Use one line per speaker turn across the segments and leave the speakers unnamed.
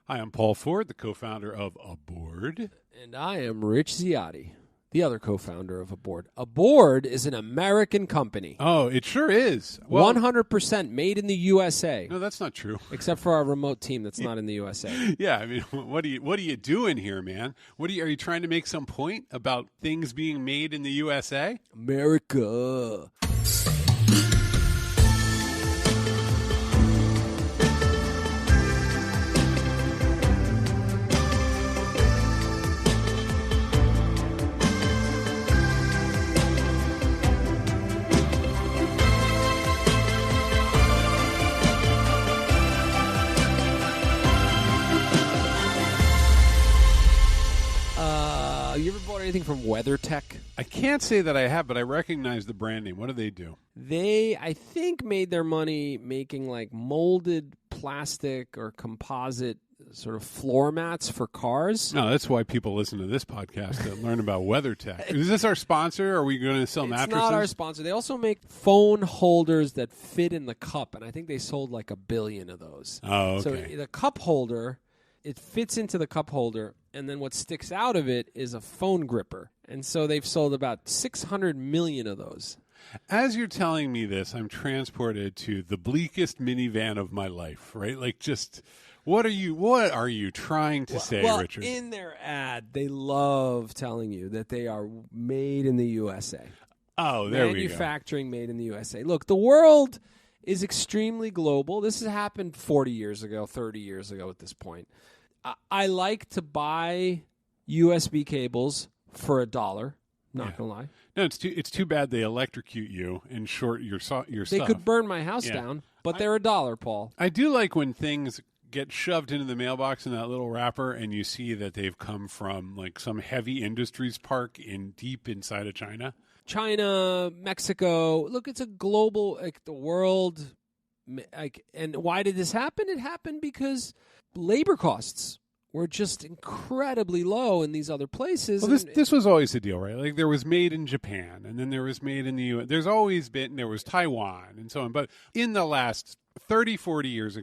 Hi, I'm Paul Ford, the co-founder of Aboard.
And I am Rich Ziotti, the other co-founder of Aboard. Aboard is an American company.
Oh, it sure is. Well,
100% made in the USA.
No, that's not true.
Except for our remote team that's not in the USA.
Yeah, I mean, what are you doing here, man? Are you trying to make some point about things being made in the USA?
America. You ever bought anything from WeatherTech?
I can't say that I have, but I recognize the brand name. What do they do?
They, I think, made their money making like molded plastic or composite sort of floor mats for cars.
No, that's why people listen to this podcast to learn about WeatherTech. Is this our sponsor? Are we going to sell mattresses?
It's not our sponsor. They also make phone holders that fit in the cup, and I think they sold like 1 billion of those.
Oh, okay.
So the cup holder, it fits into the cup holder, and then what sticks out of it is a phone gripper. And so they've sold about 600 million of those.
As you're telling me this, I'm transported to the bleakest minivan of my life, right? Like, just what are you trying to say, Richard?
Well, in their ad, they love telling you that they are made in the USA.
Oh, there we go.
Manufacturing made in the USA. Look, the world is extremely global. This has happened 40 years ago, 30 years ago at this point. I like to buy USB cables for $1. Not gonna lie.
No, it's too bad they electrocute you and short your stuff.
They could burn my house down, but they're $1, Paul.
I do like when things get shoved into the mailbox in that little wrapper, and you see that they've come from like some heavy industries park deep inside of China.
China, Mexico. Look, it's a global, like the world. And why did this happen? It happened because labor costs were just incredibly low in these other places.
Well, this was always the deal, right? Like there was made in Japan, and then there was made in the U.S. There was Taiwan, and so on. But in the last 30, 40 years,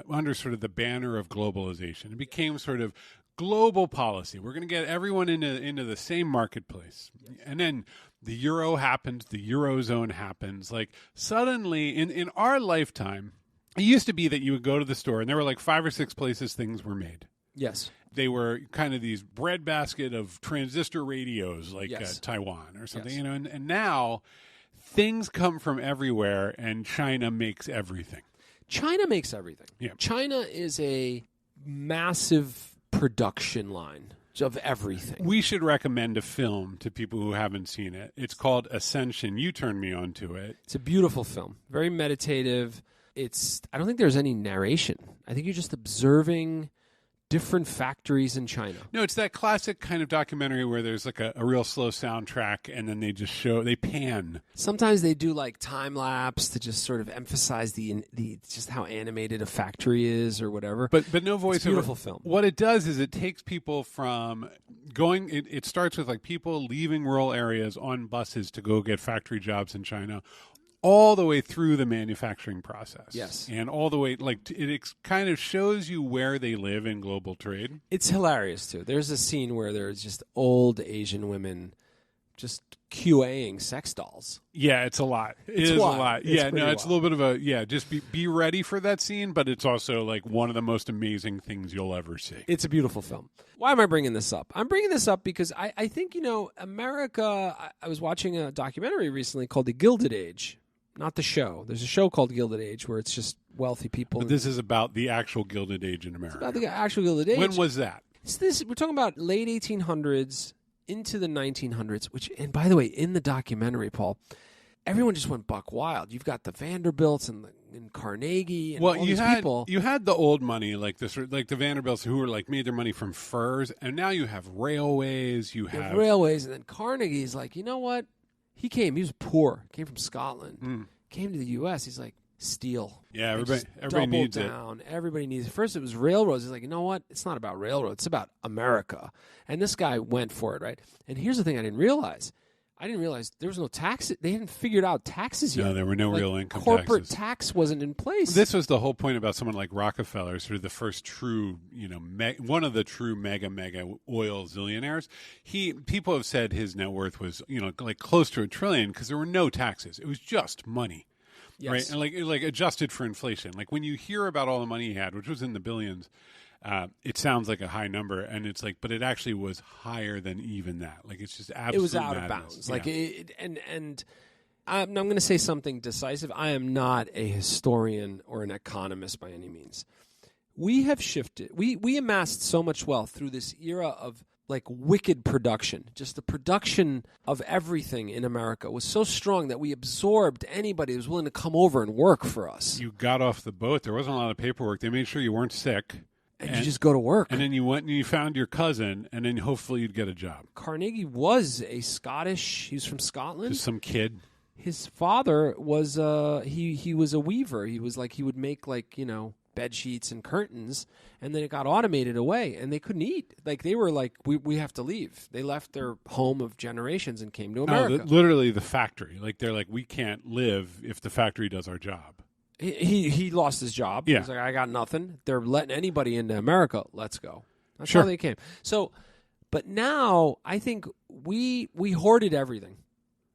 under sort of the banner of globalization, it became sort of global policy. We're going to get everyone into the same marketplace. And then the euro happens, the Eurozone happens. Like suddenly in our lifetime, it used to be that you would go to the store and there were like 5 or 6 places things were made.
Yes.
They were kind of these breadbasket of transistor radios like Taiwan or something,
Yes.
and now things come from everywhere and China makes everything.
China makes everything.
Yeah.
China is a massive production line of everything.
We should recommend a film to people who haven't seen it. It's called Ascension. You turned me on to it.
It's a beautiful film, very meditative. I don't think there's any narration. I think you're just observing different factories in China.
No, it's that classic kind of documentary where there's like a real slow soundtrack and then they pan.
Sometimes they do like time lapse to just sort of emphasize the just how animated a factory is or whatever.
But no voice.
It's a beautiful film.
What it does is it takes people from going. It starts with like people leaving rural areas on buses to go get factory jobs in China, all the way through the manufacturing process.
Yes.
And all the way, like, it kind of shows you where they live in global trade.
It's hilarious, too. There's a scene where there's just old Asian women just QAing sex dolls.
Yeah, it's a lot. It's a lot. It's a little bit of just be ready for that scene, but it's also like one of the most amazing things you'll ever see.
It's a beautiful film. Why am I bringing this up? I'm bringing this up because I think, America, I was watching a documentary recently called The Gilded Age. Not the show. There's a show called Gilded Age where it's just wealthy people.
But this is about the actual Gilded Age in America.
It's about the actual Gilded Age.
When was that?
We're talking about late 1800s into the 1900s, which, and by the way, in the documentary, Paul, everyone just went buck wild. You've got the Vanderbilts and Carnegie and all these people.
You had the old money, like the Vanderbilts who were like made their money from furs, and now you have railways. You have
railways, and then Carnegie's like, you know what? He was poor, came from Scotland, came to the U.S. He's like, steel.
Yeah, everybody needs
down. Everybody needs it. First, it was railroads. He's like, you know what? It's not about railroads. It's about America. And this guy went for it, right? And here's the thing I didn't realize. I didn't realize there was no tax. They hadn't figured out taxes yet.
No, there were no
Like,
real income
corporate
taxes.
tax wasn't in place.
This was the whole point about someone like Rockefeller, sort of the first true, one of the true mega oil zillionaires. People have said his net worth was, like close to $1 trillion because there were no taxes. It was just money,
Yes.
right? And like adjusted for inflation. Like when you hear about all the money he had, which was in the billions, it sounds like a high number, and it's like, but it actually was higher than even that. Like it's just absolutely
It was out
madness.
of bounds.
Yeah.
Like and I'm going to say something decisive. I am not a historian or an economist by any means. We have shifted. We amassed so much wealth through this era of like wicked production. Just the production of everything in America was so strong that we absorbed anybody who was willing to come over and work for us.
You got off the boat. There wasn't a lot of paperwork. They made sure you weren't sick.
And you just go to work.
And then you went and you found your cousin, and then hopefully you'd get a job.
Carnegie was a Scottish. He was from Scotland.
Just some kid.
His father was he was a weaver. He was like he would make bed sheets and curtains, and then it got automated away, and they couldn't eat. Like they were like we have to leave. They left their home of generations and came to America.
Literally the factory. Like they're like, we can't live if the factory does our job.
He lost his job.
Yeah.
He's like, I got nothing. They're letting anybody into America. Let's go. That's
Sure.
how they came. So, but now I think we hoarded everything.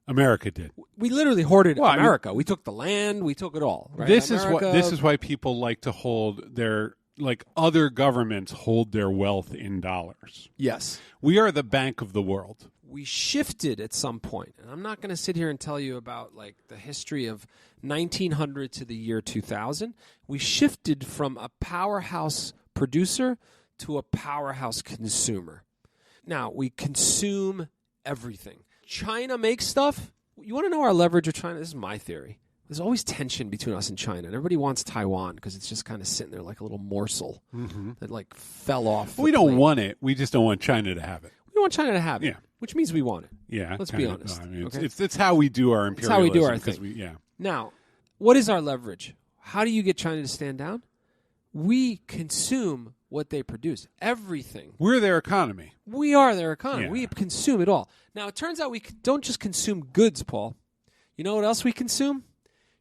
America did.
We literally hoarded
Well, I mean-
America. We took the land. We took it all. Right?
This
America,
is why people like to hold their, like other governments hold their wealth in dollars.
Yes.
We are the bank of the world.
We shifted at some point, and I'm not going to sit here and tell you about like the history of 1900 to the year 2000. We shifted from a powerhouse producer to a powerhouse consumer. Now we consume everything. China makes stuff. You want to know our leverage with China? This is my theory. There's always tension between us and China, and everybody wants Taiwan because it's just kind of sitting there like a little morsel that like fell off.
We
the
don't
plate.
want it. We just don't want China to have it.
We don't want China to have it.
Yeah.
Which means we want it.
Yeah.
Let's
kinda.
be honest,
I mean,
okay?
it's how we do our
It's how we do our
imperialism, 'cause
thing.
yeah.
Now, what is our leverage? How do you get China to stand down? We consume what they produce. Everything.
We're their economy.
We are their economy.
Yeah.
We consume it all. Now, it turns out we don't just consume goods, Paul. You know what else we consume?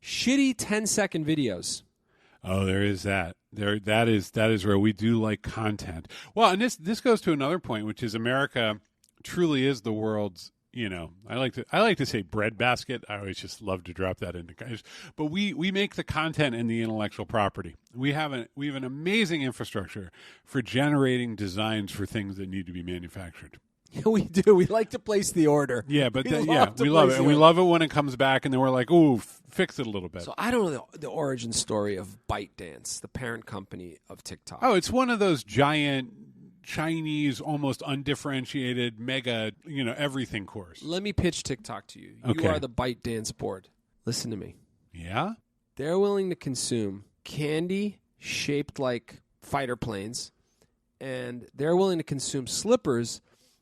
Shitty 10-second videos.
Oh, there is that. That is where we do like content. Well, and this goes to another point, which is America truly is the world's, I like to say breadbasket. I always just love to drop that into guys. But we make the content and the intellectual property. We have an amazing infrastructure for generating designs for things that need to be manufactured.
We do. We like to place the order.
Yeah, but
We
we
love to
love
place
it, and
the
we
order.
love it when it comes back, and then we're like, "Ooh, fix it a little bit."
So I don't know the origin story of ByteDance, the parent company of TikTok.
Oh, it's one of those giant Chinese, almost undifferentiated, mega, everything course.
Let me pitch TikTok to you.
Okay.
You are the ByteDance board. Listen to me.
Yeah.
They're willing to consume candy shaped like fighter planes, and they're willing to consume slippers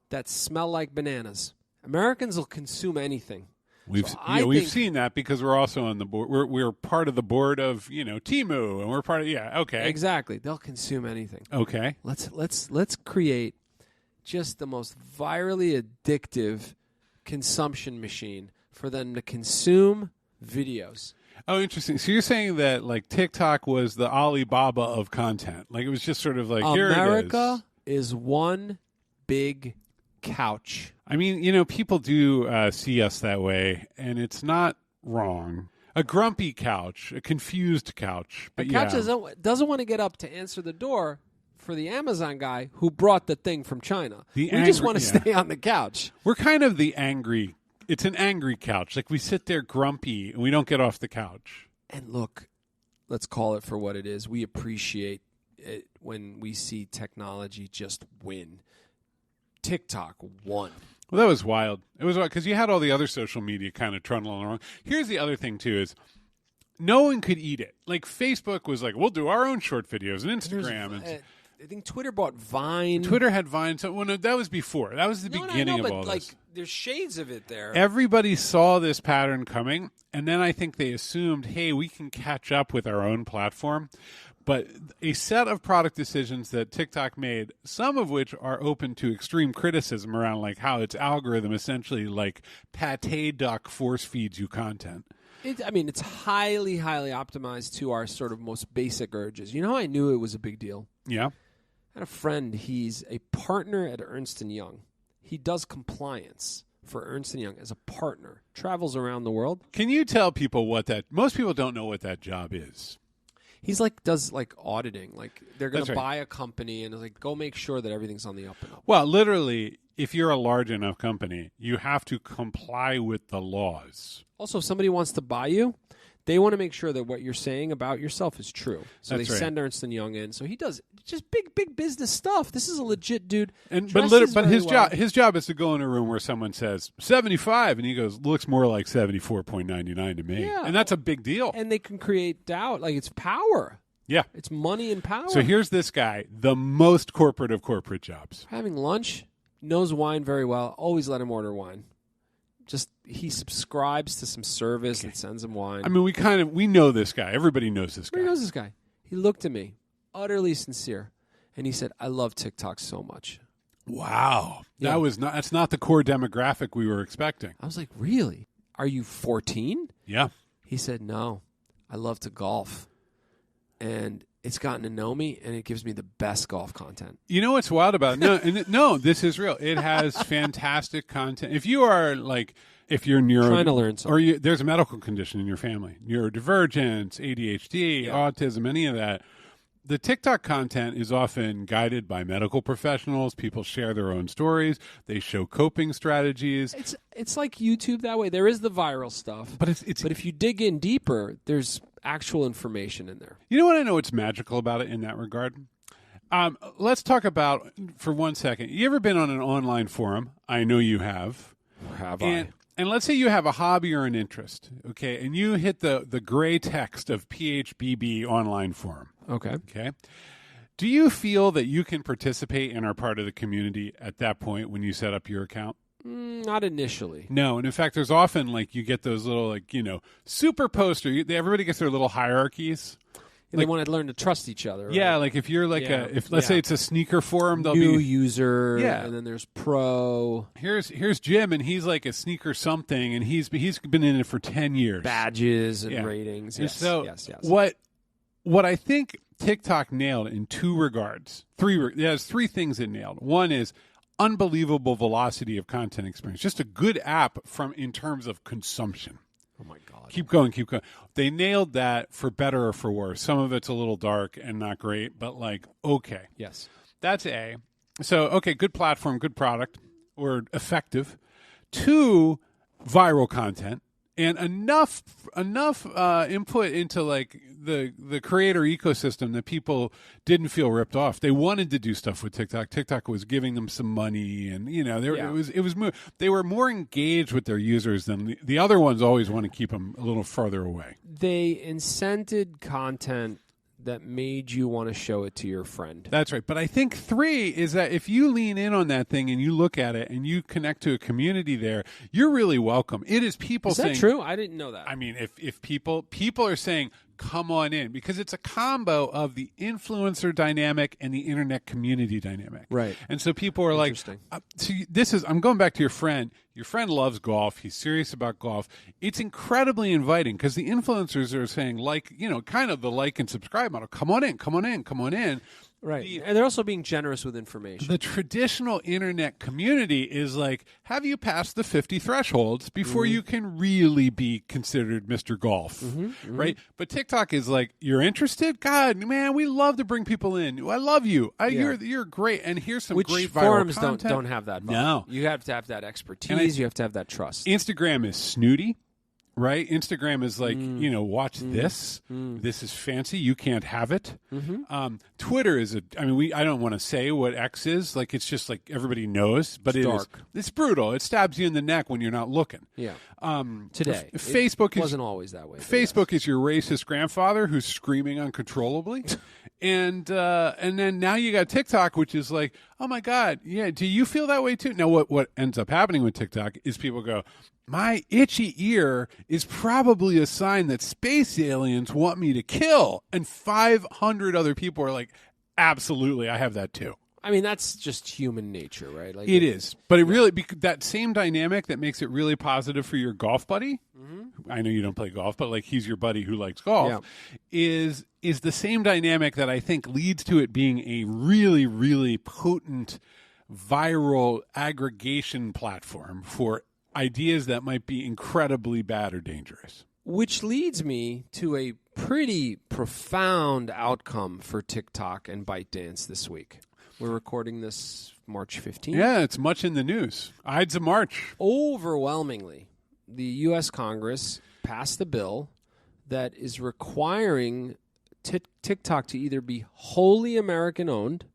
that smell like bananas. Americans will consume anything.
We've seen that because we're also on the board. We're part of the board of Temu, and we're part of okay.
Exactly. They'll consume anything.
Okay.
Let's create just the most virally addictive consumption machine for them to consume videos.
Oh, interesting. So you're saying that like TikTok was the Alibaba of content, like it was just sort of like here it is.
America is one big couch.
I mean, people do see us that way, and it's not wrong. A grumpy couch, a confused couch. But
The couch
yeah.
doesn't want to get up to answer the door for the Amazon guy who brought the thing from China.
The
We just
angry-
want to
yeah.
stay on the couch.
We're kind of the angry. It's an angry couch. Like we sit there grumpy, and we don't get off the couch.
And look, let's call it for what it is. We appreciate it when we see technology just win. TikTok won.
Well, that was wild. It was because you had all the other social media kind of trundling along. Here's the other thing, too, is no one could eat it. Like, Facebook was like, we'll do our own short videos and Instagram.
I think Twitter bought Vine.
Twitter had Vine. So no, that was before. That was the beginning of
but
all
like
this.
there's shades of it there.
Everybody saw this pattern coming, and then I think they assumed, hey, we can catch up with our own platform. But a set of product decisions that TikTok made, some of which are open to extreme criticism around like how its algorithm essentially like pate duck force feeds you content.
It's highly, highly optimized to our sort of most basic urges. You know how I knew it was a big deal?
Yeah.
I had a friend. He's a partner at Ernst & Young. He does compliance for Ernst & Young as a partner. Travels around the world.
Can you tell people what that? Most people don't know what that job is.
He's does auditing. Like they're going
That's
to
right.
buy a company and like go make sure that everything's on the up and up.
Well, literally, if you're a large enough company, you have to comply with the laws.
Also, if somebody wants to buy you, they want to make sure that what you're saying about yourself is true. So
That's
they
right.
send Ernst & Young in. So he does just big business stuff. This is a legit dude.
But
Dresses very
his
well.
job is to go in a room where someone says 75, and he goes, looks more like 74.99 to me,
Yeah.
and that's a big deal.
And they can create doubt. Like it's power.
Yeah.
It's money and power.
So here's this guy, the most corporate of corporate jobs.
Having lunch, knows wine very well. Always let him order wine. Just he subscribes to some service and sends him wine.
I mean, we know this guy. Everybody knows this guy.
Everybody knows this guy. He looked at me, utterly sincere, and he said, "I love TikTok so much."
Wow.
Yeah.
That's not the core demographic we were expecting.
I was like, "Really? Are you 14?"
Yeah.
He said, "No, I love to golf, and it's gotten to know me, and it gives me the best golf content."
You know what's wild about it? No, this is real. It has fantastic content. If you are if you're
Trying to learn something.
or there's a medical condition in your family, neurodivergence, ADHD, autism, any of that, the TikTok content is often guided by medical professionals. People share their own stories. They show coping strategies.
It's like YouTube that way. There is the viral stuff,
But it's
but if you dig in deeper, there's actual information in there.
You know what I know what's magical about it in that regard? Let's talk about, for 1 second, you ever been on an online forum? I know you have.
Have
And let's say you have a hobby or an interest, okay, and you hit the gray text of PHBB online forum,
Okay.
okay? Do you feel that you can participate and are part of the community at that point when you set up your account?
Not initially.
No, and in fact, there's often you get those little super poster. Everybody gets their little hierarchies.
They want to learn to trust each other. Right?
Yeah, like if you're let's say it's a sneaker forum, they'll
New
be
user,
Yeah.
and then there's pro
here's Jim, and he's like a sneaker something, and he's been in it for 10 years.
badges and
Yeah.
ratings.
And
Yes,
so
yes.
what I think TikTok nailed in two regards, there's three things it nailed. One is unbelievable velocity of content experience, just a good app in terms of consumption.
Oh my God.
Keep going. They nailed that for better or for worse. Some of it's a little dark and not great, but okay.
Yes.
That's A. So, okay, good platform, good product, or effective. 2, viral content, and enough input into the creator ecosystem that people didn't feel ripped off. They wanted to do stuff with TikTok. TikTok was giving them some money, and they were more engaged with their users than the other ones. Always want to keep them a little farther away.
They incented content that made you want to show it to your friend.
That's right. But I think 3 is that if you lean in on that thing and you look at it and you connect to a community there, you're really welcome. It is people
Is
saying,
that true? I didn't know that.
I mean, if people are saying, come on in, because it's a combo of the influencer dynamic and the internet community dynamic.
Right.
And so people are like,
Interesting.
I'm going back to your friend. Your friend loves golf. He's serious about golf. It's incredibly inviting because the influencers are saying, kind of the like and subscribe model. Come on in.
Right. And they're also being generous with information.
The traditional internet community is like, have you passed the 50 thresholds before you can really be considered Mr. Golf, right? But TikTok is like, you're interested? God, man, we love to bring people in. I love you. You're great. And here's some
Which
great viral
forums
content.
don't have that.
No.
You have to have that expertise. You have to have that trust.
Instagram is snooty. right? Instagram is like, watch this. This is fancy. You can't have it. Twitter is I don't want to say what X is. Like, it's just like everybody knows, but
It's dark.
It's brutal. It stabs you in the neck when you're not looking.
Yeah.
Today.
It
Facebook
wasn't always that way. but
Facebook is your racist grandfather who's screaming uncontrollably. And then now you got TikTok, which is like, oh my God, yeah, do you feel that way too? Now what ends up happening with TikTok is people go, my itchy ear is probably a sign that space aliens want me to kill. And 500 other people are like, absolutely, I have that too.
I mean, that's just human nature, right? Like
It is. But it really, that same dynamic that makes it really positive for your golf buddy, I know you don't play golf, but like he's your buddy who likes golf, is the same dynamic that I think leads to it being a really, really potent viral aggregation platform for ideas that might be incredibly bad or dangerous.
Which leads me to a pretty profound outcome for TikTok and ByteDance this week. We're recording this March 15th.
Yeah, it's much in the news. Ides of March.
Overwhelmingly, the U.S. Congress passed a bill that is requiring TikTok to either be wholly American-owned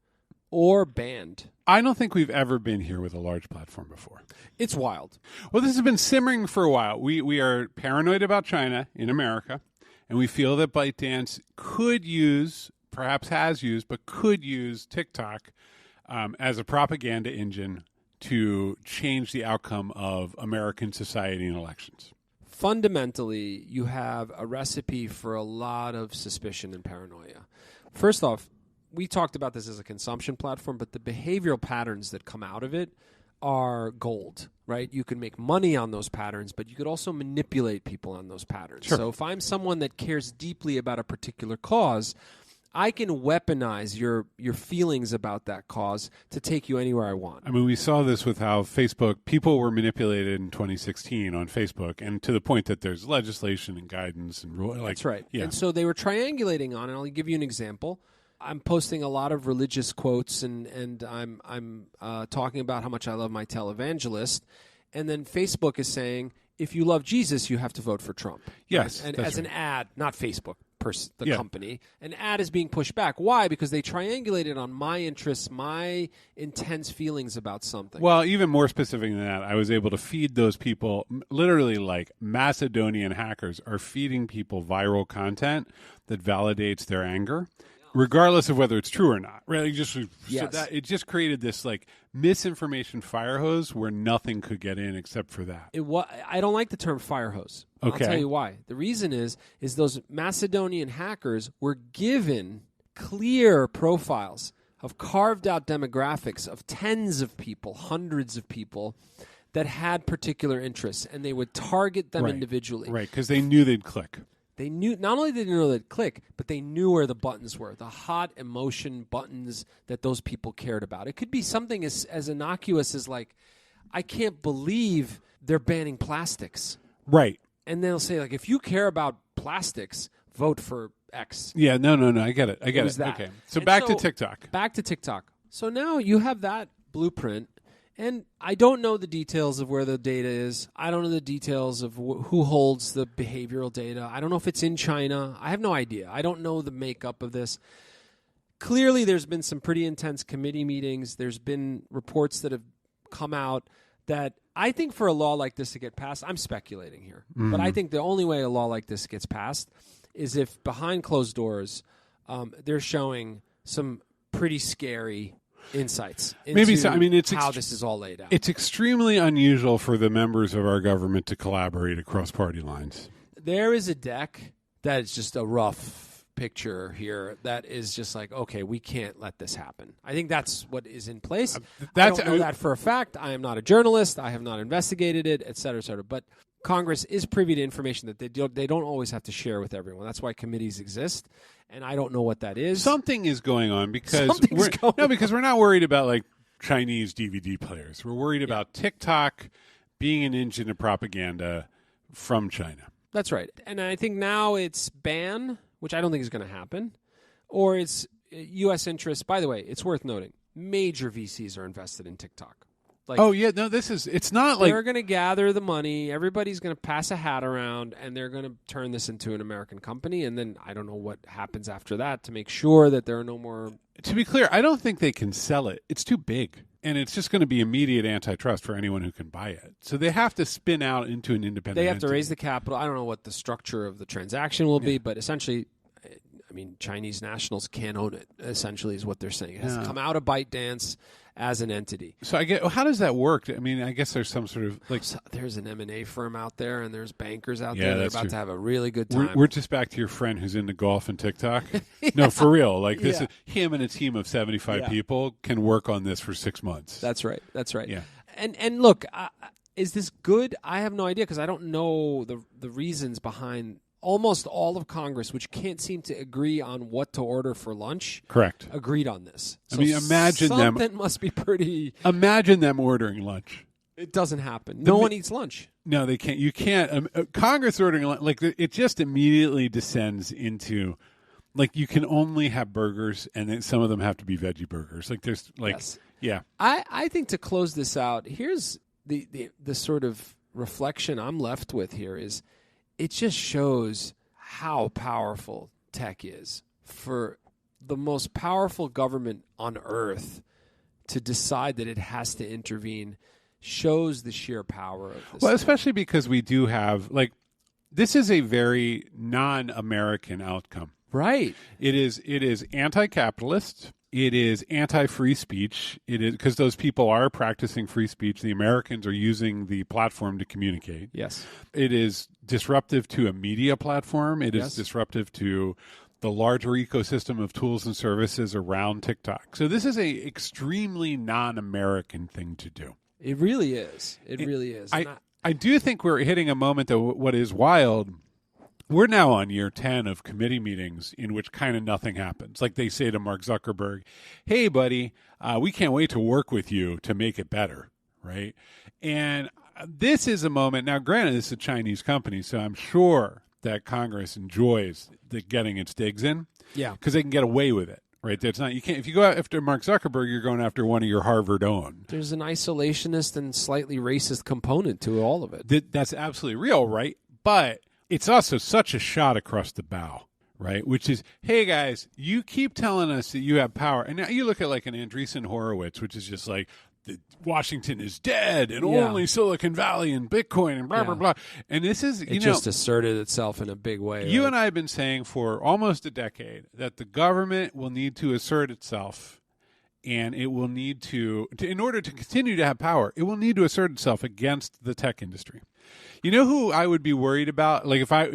or banned.
I don't think we've ever been here with a large platform before.
It's wild.
Well, this has been simmering for a while. We are paranoid about China in America, and we feel that ByteDance could use, perhaps has used, but could use TikTok as a propaganda engine to change the outcome of American society and elections.
Fundamentally, you have a recipe for a lot of suspicion and paranoia. First off, we talked about this as a consumption platform, but the behavioral patterns that come out of it are gold, right? You can make money on those patterns, but you could also manipulate people on those patterns.
Sure.
So if I'm someone that cares deeply about a particular cause, I can weaponize your feelings about that cause to take you anywhere I want.
I mean, we saw this with how people were manipulated in 2016 on Facebook, and to the point that there's legislation and guidance and rule.
That's right.
Yeah.
And so they were triangulating on, and I'll give you an example. I'm posting a lot of religious quotes, and I'm talking about how much I love my televangelist, and then Facebook is saying, if you love Jesus, you have to vote for Trump.
Yes,
and
that's
as an
right.
ad, not Facebook. The company, an ad is being pushed back. Why? Because they triangulated on my interests, my intense feelings about something.
Well, even more specific than that, I was able to feed those people, literally like Macedonian hackers are feeding people viral content that validates their anger, regardless of whether it's true or not. Right? So that it just created this like misinformation fire hose where nothing could get in except for that.
I don't like the term fire hose.
Okay.
I'll tell you why. The reason is those Macedonian hackers were given clear profiles of carved out demographics of tens of people, hundreds of people that had particular interests, and they would target them individually.
Right, because they knew they'd click.
They knew, not only did they know they'd click, but they knew where the buttons were, the hot emotion buttons that those people cared about. It could be something as innocuous as like, I can't believe they're banning plastics.
Right.
And they'll say, like, if you care about plastics, vote for X.
Yeah, no, I get it. Okay. So back to TikTok.
Back to TikTok. So now you have that blueprint, and I don't know the details of where the data is. I don't know the details of who holds the behavioral data. I don't know if it's in China. I have no idea. I don't know the makeup of this. Clearly, there's been some pretty intense committee meetings. There's been reports that have come out that I think for a law like this to get passed, I'm speculating here, but I think the only way a law like this gets passed is if behind closed doors they're showing some pretty scary insights into
Maybe so. I mean, it's
how this is all laid out.
It's extremely unusual for the members of our government to collaborate across party lines.
There is a deck that is just a rough picture here that is just like, okay, we can't let this happen. I think that's what is in place. I don't know that for a fact. I am not a journalist. I have not investigated it, et cetera, et cetera. But Congress is privy to information that they don't always have to share with everyone. That's why committees exist, and I don't know what that is.
Something is going on because we're not worried about like Chinese DVD players. We're worried about TikTok being an engine of propaganda from China.
That's right. And I think now it's ban, which I don't think is going to happen, or it's U.S. interests. By the way, it's worth noting, major VCs are invested in TikTok. Like,
oh yeah, no, it's not like
they're going to gather the money. Everybody's going to pass a hat around, and they're going to turn this into an American company. And then I don't know what happens after that to make sure that there are no more.
To be clear, I don't think they can sell it. It's too big. And it's just going to be immediate antitrust for anyone who can buy it. So they have to spin out into an independent
They have to
entity.
raise the capital. I don't know what the structure of the transaction will be, but essentially, I mean, Chinese nationals can't own it, essentially, is what they're saying. It has to come out of ByteDance as an entity.
So I get, how does that work? I mean, I guess there's some sort of like.
So there's an M&A firm out there, and there's bankers out
Yeah,
there. They're
that's
about
true.
to have a really good time.
We're just back to your friend who's into golf and TikTok. No, for real. Like this,
Yeah.
is him and a team of 75
Yeah.
people can work on this for 6 months.
That's right. That's right.
Yeah.
And look, is this good? I have no idea because I don't know the reasons behind almost all of Congress, which can't seem to agree on what to order for lunch.
Correct.
Agreed on this.
I mean, imagine them-
something must be pretty.
Imagine them ordering lunch.
It doesn't happen. No one eats lunch.
No, they can't. You can't. Congress ordering lunch, like it just immediately descends into, like you can only have burgers, and then some of them have to be veggie burgers. Like there's like,
Yes.
yeah.
I think to close this out, here's the sort of reflection I'm left with here is it just shows how powerful tech is for the most powerful government on earth to decide that it has to intervene shows the sheer power of this.
Well,
thing.
especially because we do have like this is a very non-American outcome.
Right.
It is anti-capitalist. It is anti-free speech. It is because those people are practicing free speech. The Americans are using the platform to communicate.
Yes.
It is disruptive to a media platform. It is
Yes.
disruptive to the larger ecosystem of tools and services around TikTok. So this is a extremely non-American thing to do.
It really is. It really is. And
I do think we're hitting a moment that what is wild. We're now on year 10 of committee meetings in which kind of nothing happens. Like they say to Mark Zuckerberg, hey, buddy, we can't wait to work with you to make it better, right? And this is a moment. Now, granted, this is a Chinese company, so I'm sure that Congress enjoys getting its digs in.
Yeah.
Because they can get away with it, right? That's not, you can't, if you go after Mark Zuckerberg, you're going after one of your Harvard own.
There's an isolationist and slightly racist component to all of it.
That's absolutely real, right? But it's also such a shot across the bow, right? Which is, hey guys, you keep telling us that you have power, and now you look at like an Andreessen Horowitz, which is just like Washington is dead, and
Yeah.
only Silicon Valley and Bitcoin and blah blah blah. And this is,
It just asserted itself in a big way.
you
right?
and I have been saying for almost a decade that the government will need to assert itself. And it will need to, in order to continue to have power, it will need to assert itself against the tech industry. You know who I would be worried about? Like if I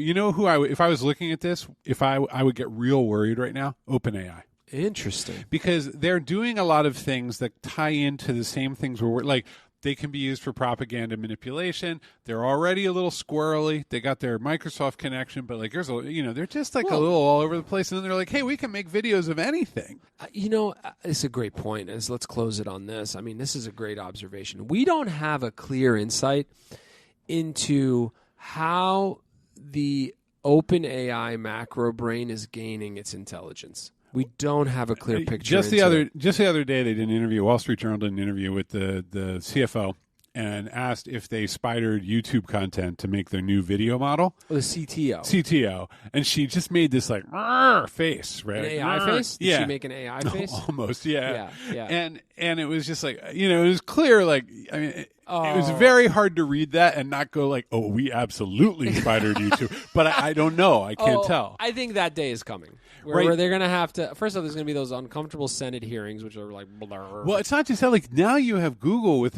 was looking at this, if I would get real worried right now, OpenAI.
Interesting.
Because they're doing a lot of things that tie into the same things where we're like, they can be used for propaganda manipulation. They're already a little squirrely. They got their Microsoft connection, but like there's a, they're just like a little all over the place. And then they're like, hey, we can make videos of anything.
It's a great point. Let's close it on this. I mean, this is a great observation. We don't have a clear insight into how the OpenAI macro brain is gaining its intelligence. We don't have a clear picture.
Just the other day, they did an interview. Wall Street Journal did an interview with the CFO and asked if they spidered YouTube content to make their new video model.
The CTO.
CTO, and she just made this like "Rrr" face, right?
An AI face? Did
yeah,
she make an AI face?
almost, yeah.
Yeah.
And it was just like it was clear. Like I mean, it was very hard to read that and not go like, oh, we absolutely spidered YouTube. But I don't know. I can't tell.
I think that day is coming.
Right.
Where they're going to have to. First off, there's going to be those uncomfortable Senate hearings, which are like. Blur.
Well, it's not just that. Like now, you have Google with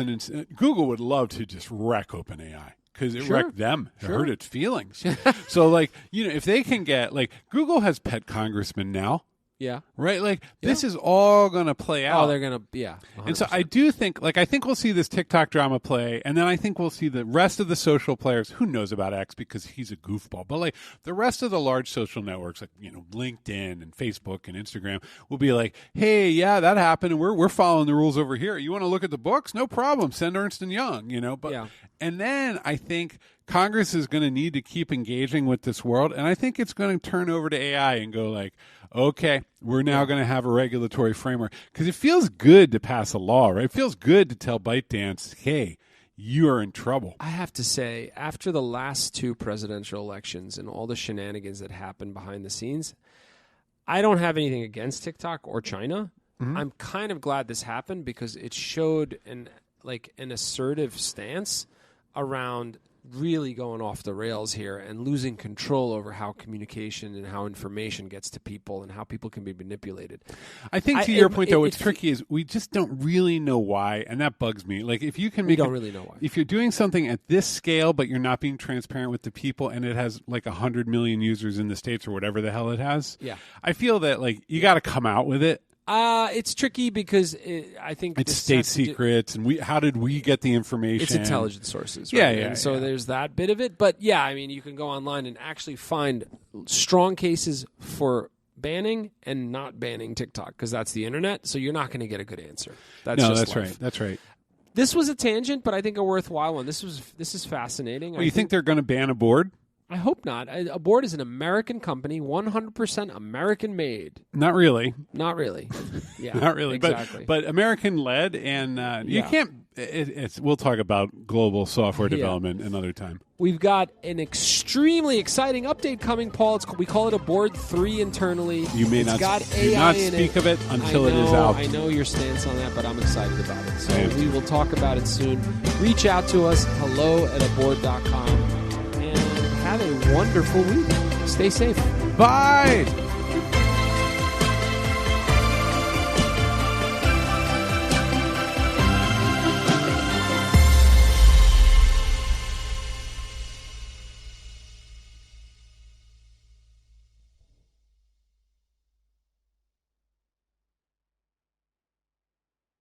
Google would love to just wreck OpenAI because it wrecked them. It hurt its feelings. So, like if they can get like Google has pet congressmen now.
Yeah.
Right? Like, this is all going to play out.
Oh, they're going to, yeah. 100%.
And so I do think, I think we'll see this TikTok drama play, and then I think we'll see the rest of the social players. Who knows about X because he's a goofball. But, like, the rest of the large social networks, like, LinkedIn and Facebook and Instagram, will be like, hey, yeah, that happened, and we're following the rules over here. You want to look at the books? No problem. Send Ernst & Young, But,
Yeah.
And then I think Congress is going to need to keep engaging with this world, and I think it's going to turn over to AI and go like, okay, we're now going to have a regulatory framework. Because it feels good to pass a law, right? It feels good to tell ByteDance, hey, you are in trouble.
I have to say, after the last 2 presidential elections and all the shenanigans that happened behind the scenes, I don't have anything against TikTok or China.
Mm-hmm.
I'm kind of glad this happened because it showed an assertive stance around really going off the rails here and losing control over how communication and how information gets to people and how people can be manipulated.
I think to your point, though, what's tricky is we just don't really know why, and that bugs me. Like, if you can
We don't really know why.
If you're doing something at this scale, but you're not being transparent with the people, and it has like 100 million users in the States or whatever the hell it has,
Yeah.
I feel that like you got to come out with it.
It's tricky because I think
It's
this
state
has to do-
secrets, and how did we get the information?
It's intelligence sources.
Yeah,
Right?
yeah,
And so
yeah.
there's that bit of it. But yeah, I mean, you can go online and actually find strong cases for banning and not banning TikTok because that's the internet. So you're not going to get a good answer. That's
No,
just
that's
life.
right. That's right.
This was a tangent, but I think a worthwhile one. This is fascinating.
Well, you think they're going to ban a board?
I hope not. Abort is an American company, 100% American made.
Not really.
Not really. Yeah,
Not really,
exactly.
but American led, and you
Yeah.
can't. It's. We'll talk about global software development another time.
We've got an extremely exciting update coming, Paul. We call it Abort 3 internally.
You may
It's
not.
got
do
AI
not
in
speak
it.
of it until
I
it is
know,
out.
I know your stance on that, but I'm excited about it. So
Same.
we will talk about it soon. Reach out to us, hello@abort.com, and have a wonderful week. Stay safe.
Bye.